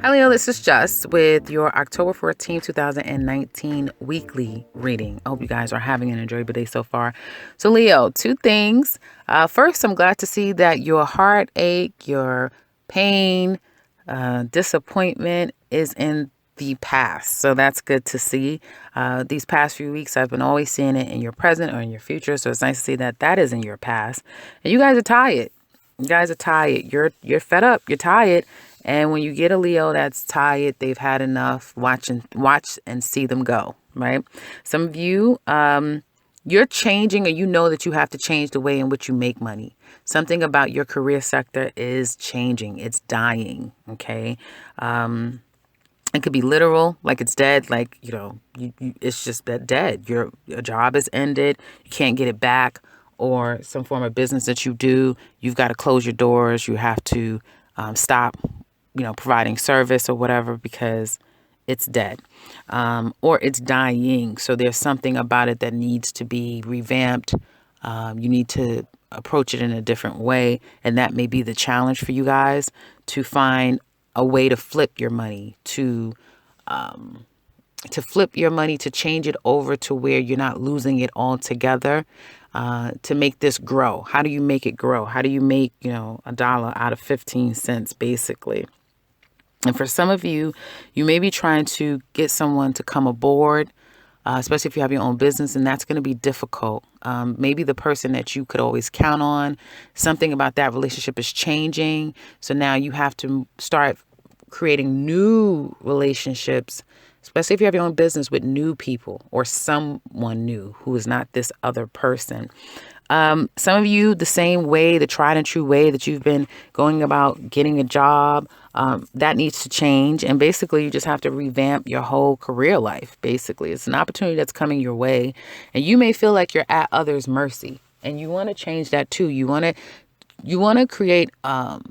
Hi, Leo. This is Just with your October 14th, 2019 weekly reading. I hope you guys are having an enjoyable day so far. So, Leo, two things. First, I'm glad to see that your heartache, your pain, disappointment is in the past. So, that's good to see. These past few weeks, I've been always seeing it in your present or in your future. So, it's nice to see that that is in your past. And you guys are tired. You guys are tired. You're fed up. You're tired. And when you get a Leo that's tired, they've had enough. Watch and see them go. Right. Some of you, you're changing, and you know that you have to change the way in which you make money. Something about your career sector is changing. It's dying. Okay. It could be literal, like it's dead, like, it's just that dead. Your job is ended. You can't get it back. Or some form of business that you do, you've got to close your doors. You have to stop, providing service or whatever because it's dead, or it's dying. So there's something about it that needs to be revamped. You need to approach it in a different way. And that may be the challenge for you guys, to find a way to flip your money, to flip your money, to change it over to where you're not losing it altogether, to make this grow. How do you make it grow? How do you make, a dollar out of 15 cents, basically? And for some of you, you may be trying to get someone to come aboard, especially if you have your own business, and that's going to be difficult. Maybe the person that you could always count on, something about that relationship is changing. So now you have to start creating new relationships, especially if you have your own business, with new people or someone new who is not this other person. Some of you, the same way, the tried and true way that you've been going about getting a job, that needs to change. And basically, you just have to revamp your whole career life. Basically, it's an opportunity that's coming your way, and you may feel like you're at others' mercy, and you want to change that too. You want to create a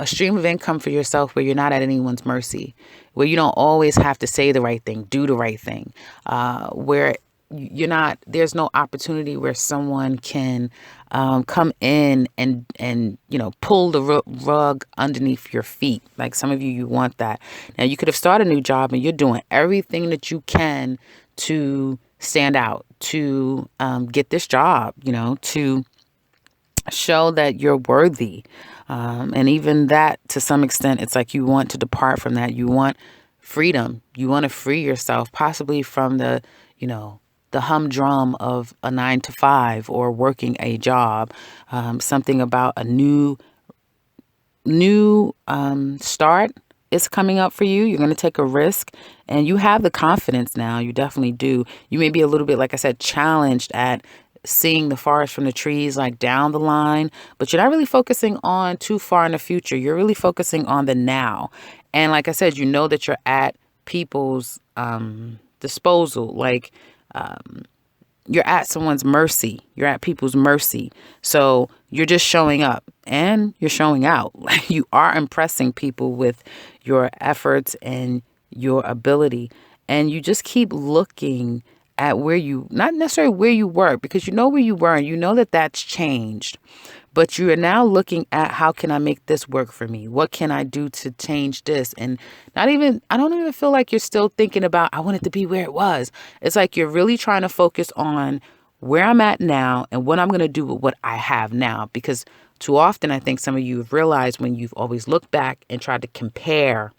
stream of income for yourself where you're not at anyone's mercy, where you don't always have to say the right thing, do the right thing, where there's no opportunity where someone can come in and pull the rug underneath your feet. Like some of you, you want that. Now, you could have started a new job and you're doing everything that you can to stand out, to get this job, to show that you're worthy. And even that, to some extent, it's like you want to depart from that. You want freedom. You want to free yourself, possibly from the humdrum of a 9 to 5 or working a job. Something about a new start is coming up for you. You're going to take a risk, and you have the confidence now. You definitely do. You may be a little bit, like I said, challenged at seeing the forest from the trees, like down the line, but you're not really focusing on too far in the future. You're really focusing on the now. And like I said, you know that you're at people's disposal. Like, you're at someone's mercy. You're at people's mercy. So you're just showing up and you're showing out. You are impressing people with your efforts and your ability. And you just keep looking at not necessarily where you work, because you know where you were and you know that that's changed. But you are now looking at, how can I make this work for me? What can I do to change this? And I don't even feel like you're still thinking about, I want it to be where it was. It's like you're really trying to focus on where I'm at now and what I'm going to do with what I have now. Because too often, I think some of you have realized, when you've always looked back and tried to compare,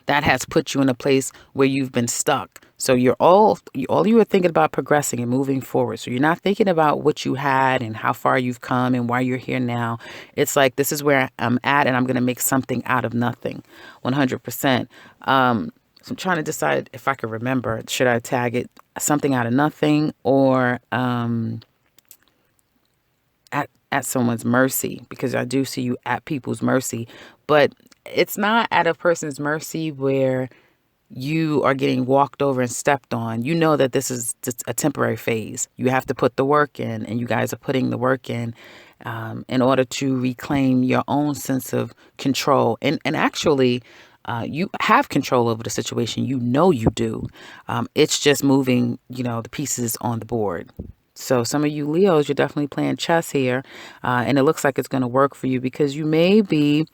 that has put you in a place where you've been stuck. So all you are thinking about progressing and moving forward. So you're not thinking about what you had and how far you've come and why you're here now. It's like, this is where I'm at, and I'm going to make something out of nothing, 100%. So I'm trying to decide if I could remember. Should I tag it something out of nothing, or at someone's mercy? Because I do see you at people's mercy, but it's not at a person's mercy where you are getting walked over and stepped on. You know that this is just a temporary phase. You have to put the work in, and you guys are putting the work in order to reclaim your own sense of control. And actually, you have control over the situation. You know you do. It's just moving, the pieces on the board. So some of you Leos, you're definitely playing chess here. And it looks like it's going to work for you, because you may be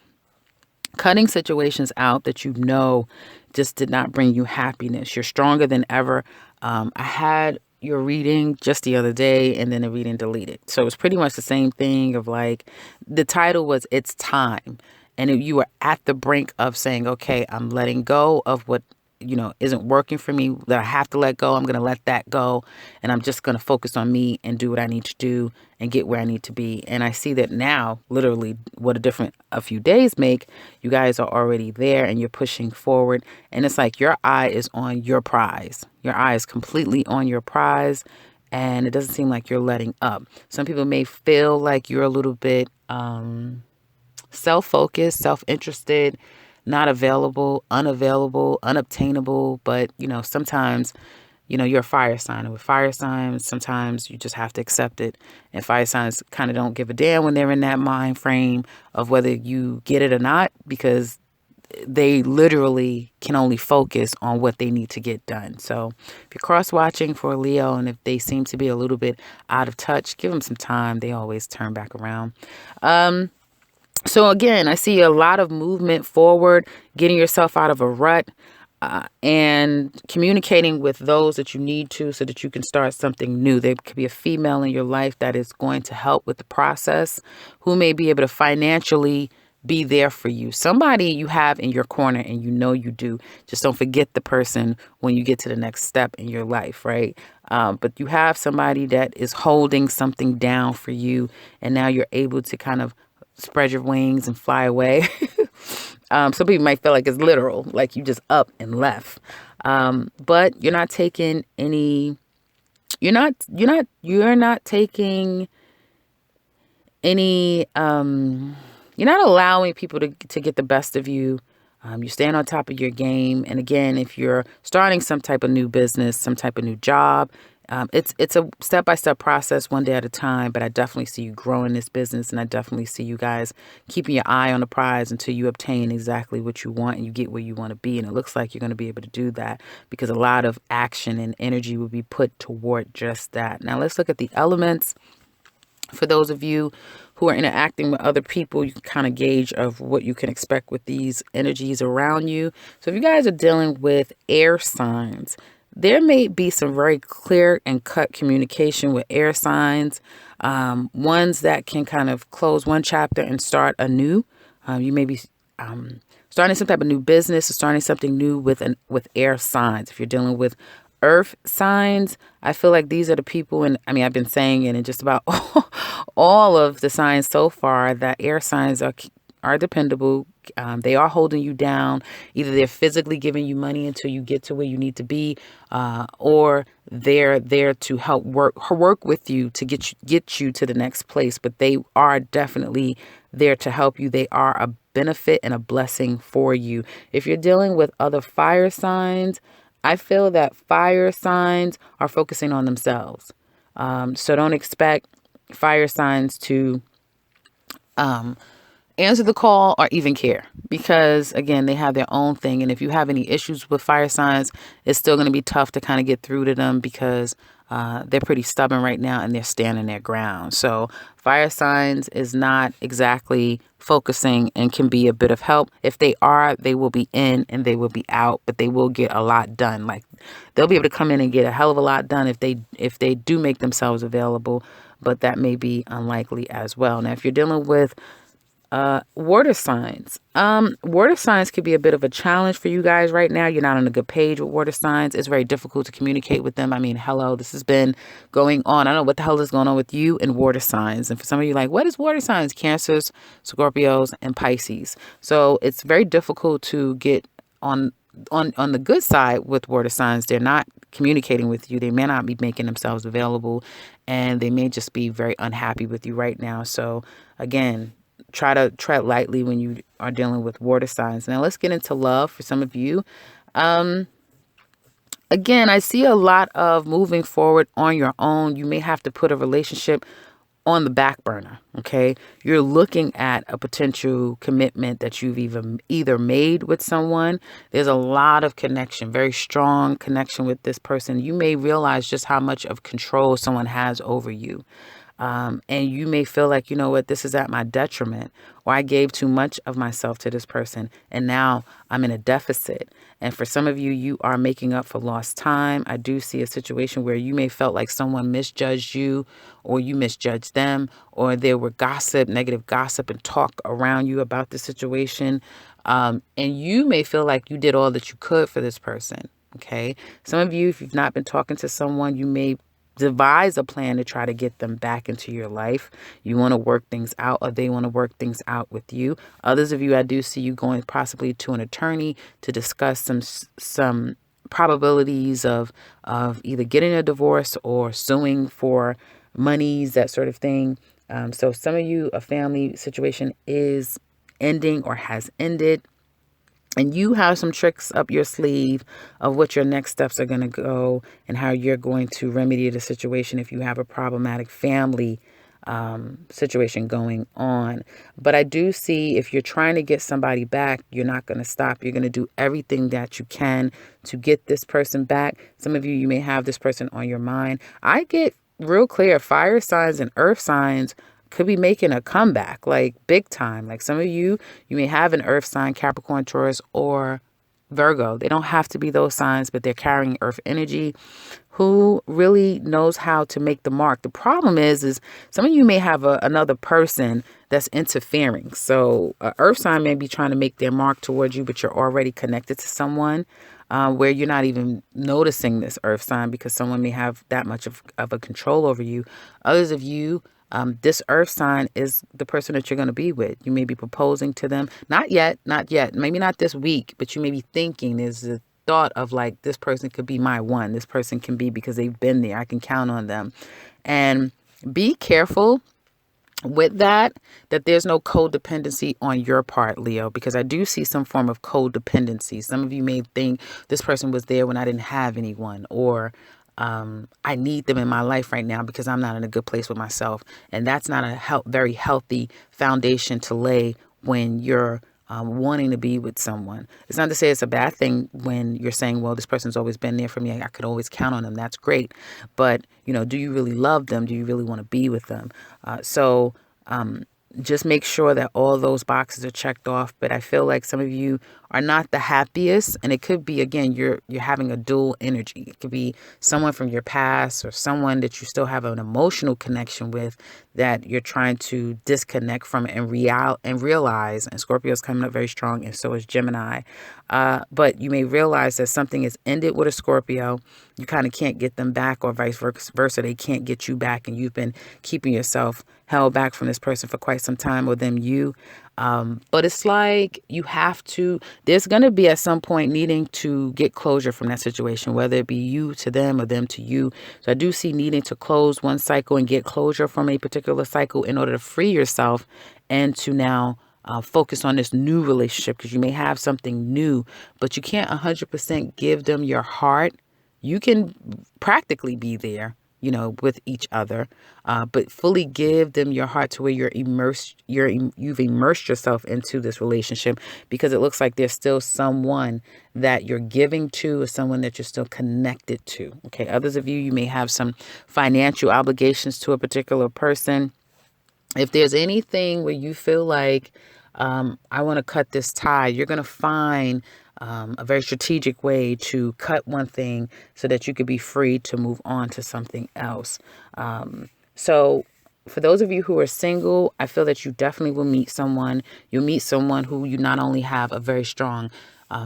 cutting situations out that you know just did not bring you happiness. You're stronger than ever. I had your reading just the other day and then the reading deleted. So it's pretty much the same thing of like the title was It's Time. And you were at the brink of saying, okay, I'm letting go of what isn't working for me, that I have to let go. I'm going to let that go. And I'm just going to focus on me and do what I need to do and get where I need to be. And I see that now, literally, what a few days make, you guys are already there and you're pushing forward. And it's like your eye is on your prize. Your eye is completely on your prize. And it doesn't seem like you're letting up. Some people may feel like you're a little bit self-focused, self-interested, not available, unavailable, unobtainable. But, sometimes, you're a fire sign. And with fire signs, sometimes you just have to accept it. And fire signs kind of don't give a damn when they're in that mind frame of whether you get it or not, because they literally can only focus on what they need to get done. So if you're cross-watching for Leo and if they seem to be a little bit out of touch, give them some time. They always turn back around. So again, I see a lot of movement forward, getting yourself out of a rut, and communicating with those that you need to so that you can start something new. There could be a female in your life that is going to help with the process, who may be able to financially be there for you. Somebody you have in your corner and you do. Just don't forget the person when you get to the next step in your life, right? But you have somebody that is holding something down for you, and now you're able to kind of spread your wings and fly away. Some people might feel like it's literal, like you just up and left. But you're not taking any, you're not taking any, you're not allowing people to get the best of you. You're staying on top of your game. And again, if you're starting some type of new business, some type of new job, it's a step-by-step process, one day at a time, but I definitely see you growing this business, and I definitely see you guys keeping your eye on the prize until you obtain exactly what you want and you get where you want to be. And it looks like you're going to be able to do that because a lot of action and energy will be put toward just that. Now let's look at the elements. For those of you who are interacting with other people, you can kind of gauge of what you can expect with these energies around you. So if you guys are dealing with air signs, there may be some very clear and cut communication with air signs, ones that can kind of close one chapter and start anew. You may be starting some type of new business or starting something new with air signs. If you're dealing with earth signs, I feel like these are the people, and I mean, I've been saying it in just about all of the signs so far, that air signs are dependable. They are holding you down. Either they're physically giving you money until you get to where you need to be, or they're there to help work with you to get you to the next place. But they are definitely there to help you. They are a benefit and a blessing for you. If you're dealing with other fire signs, I feel that fire signs are focusing on themselves. So don't expect fire signs to answer the call or even care, because again, they have their own thing. And if you have any issues with fire signs, it's still going to be tough to kind of get through to them because they're pretty stubborn right now and they're standing their ground. So fire signs is not exactly focusing and can be a bit of help. If they are, they will be in and they will be out, but they will get a lot done. Like they'll be able to come in and get a hell of a lot done if they do make themselves available, but that may be unlikely as well. Now, if you're dealing with water signs. Water signs could be a bit of a challenge for you guys right now. You're not on a good page with water signs. It's very difficult to communicate with them. I mean, hello, this has been going on. I don't know what the hell is going on with you and water signs. And for some of you, like, what is water signs? Cancers, Scorpios, and Pisces. So it's very difficult to get on the good side with water signs. They're not communicating with you. They may not be making themselves available, and they may just be very unhappy with you right now. So again, try to tread lightly when you are dealing with water signs. Now let's get into love for some of you. Again, I see a lot of moving forward on your own. You may have to put a relationship on the back burner. Okay. You're looking at a potential commitment that you've either made with someone. There's a lot of connection, very strong connection with this person. You may realize just how much of control someone has over you. And you may feel like, you know what, this is at my detriment, or I gave too much of myself to this person, and now I'm in a deficit. And for some of you, you are making up for lost time. I do see a situation where you may felt like someone misjudged you, or you misjudged them, or there were gossip, negative gossip and talk around you about the situation. And you may feel like you did all that you could for this person. Okay. Some of you, if you've not been talking to someone, you may devise a plan to try to get them back into your life. You want to work things out, or they want to work things out with you. Others of you, I do see you going possibly to an attorney to discuss some probabilities of either getting a divorce or suing for monies, that sort of thing. So some of you, a family situation is ending or has ended. And you have some tricks up your sleeve of what your next steps are going to go and how you're going to remedy the situation if you have a problematic family situation going on. But I do see if you're trying to get somebody back, you're not going to stop. You're going to do everything that you can to get this person back. Some of you, you may have this person on your mind. I get real clear fire signs and earth signs could be making a comeback, like big time. Like some of you, you may have an earth sign, Capricorn, Taurus, or Virgo. They don't have to be those signs, but they're carrying earth energy. Who really knows how to make the mark? The problem is some of you may have another person that's interfering. So earth sign may be trying to make their mark towards you, but you're already connected to someone where you're not even noticing this earth sign because someone may have that much of a control over you. Others of you, this earth sign is the person that you're going to be with. You may be proposing to them. Not yet. Maybe not this week, but you may be thinking there's a thought of like, this person could be my one. This person can be because they've been there. I can count on them. And be careful with that there's no codependency on your part, Leo, because I do see some form of codependency. Some of you may think this person was there when I didn't have anyone, or I need them in my life right now because I'm not in a good place with myself. And that's not a very healthy foundation to lay when you're wanting to be with someone. It's not to say it's a bad thing when you're saying, well, this person's always been there for me. I could always count on them. That's great. But, do you really love them? Do you really want to be with them? So just make sure that all those boxes are checked off. But I feel like some of you are not the happiest, and it could be, again, you're having a dual energy. It could be someone from your past or someone that you still have an emotional connection with that you're trying to disconnect from and realize. And Scorpio's coming up very strong, and so is Gemini. But you may realize that something is ended with a Scorpio. You kind of can't get them back, or vice versa. They can't get you back, and you've been keeping yourself held back from this person for quite some time, or them you. But it's like you have to, there's going to be at some point needing to get closure from that situation, whether it be you to them or them to you. So I do see needing to close one cycle and get closure from a particular cycle in order to free yourself and to now focus on this new relationship, because you may have something new, but you can't 100% give them your heart. You can practically be there, with each other, but fully give them your heart to where you've immersed yourself into this relationship, because it looks like there's still someone that you're giving to, or someone that you're still connected to. Okay. Others of you may have some financial obligations to a particular person. If there's anything where you feel like, I want to cut this tie, you're going to find a very strategic way to cut one thing so that you could be free to move on to something else. So for those of you who are single, I feel that you definitely will meet someone. You'll meet someone who you not only have a very strong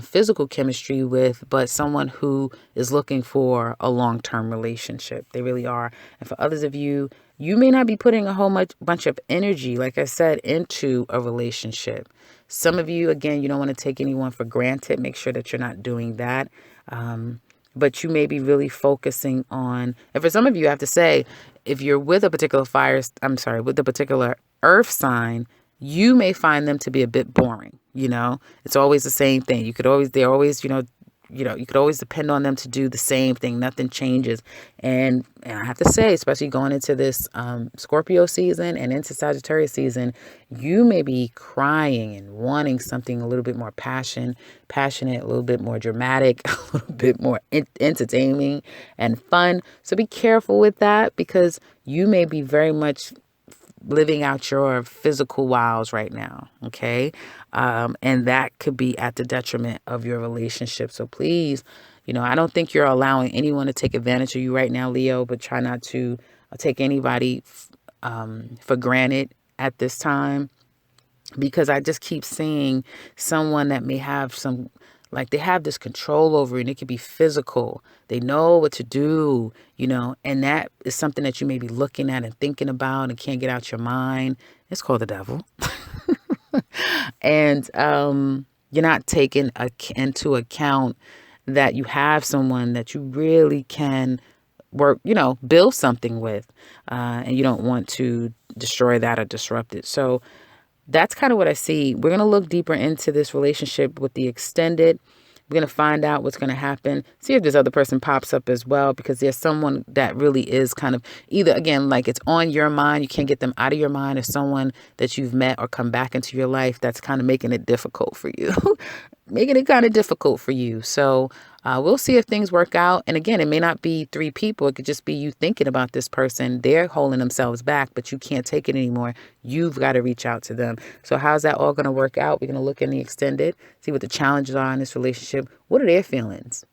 physical chemistry with, but someone who is looking for a long-term relationship. They really are. And for others of you, you may not be putting a whole bunch of energy, like I said, into a relationship. Some of you, again, you don't want to take anyone for granted. Make sure that you're not doing that. But you may be really focusing on, and for some of you, I have to say, if you're with a particular with a particular earth sign, you may find them to be a bit boring. It's always the same thing. They're always, you could always depend on them to do the same thing. Nothing changes. And I have to say, especially going into this Scorpio season and into Sagittarius season, you may be crying and wanting something a little bit more passionate, a little bit more dramatic, a little bit more entertaining and fun. So be careful with that, because you may be very much living out your physical wows right now. Okay. And that could be at the detriment of your relationship. So please, I don't think you're allowing anyone to take advantage of you right now, Leo, but try not to take anybody for granted at this time, because I just keep seeing someone that may have they have this control over it, and it could be physical. They know what to do, and that is something that you may be looking at and thinking about and can't get out your mind. It's called the devil. And you're not taking into account that you have someone that you really can work, build something with, and you don't want to destroy that or disrupt it. So that's kind of what I see. We're going to look deeper into this relationship with the extended. We're going to find out what's going to happen. See if this other person pops up as well, because there's someone that really is kind of either, again, like it's on your mind. You can't get them out of your mind, or someone that you've met or come back into your life that's kind of making it difficult for you. Making it kind of difficult for you. So we'll see if things work out. And again, it may not be 3 people. It could just be you thinking about this person. They're holding themselves back, but you can't take it anymore. You've got to reach out to them. So how's that all going to work out? We're going to look in the extended, see what the challenges are in this relationship. What are their feelings?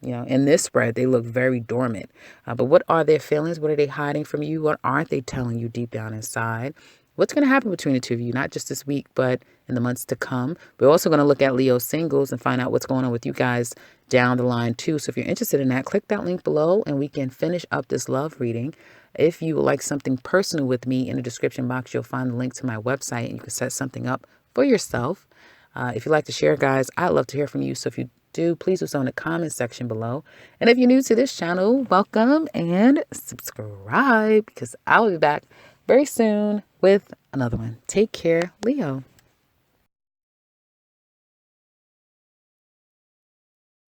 In this spread, they look very dormant. But what are their feelings? What are they hiding from you? What aren't they telling you deep down inside? What's going to happen between the two of you, not just this week, but in the months to come. We're also going to look at Leo singles and find out what's going on with you guys down the line too. So if you're interested in that, click that link below and we can finish up this love reading. If you would like something personal with me, in the description box, you'll find the link to my website and you can set something up for yourself. If you'd like to share, guys, I'd love to hear from you. So if you do, please do so in the comment section below. And if you're new to this channel, welcome and subscribe, because I will be back very soon with another one. Take care, Leo.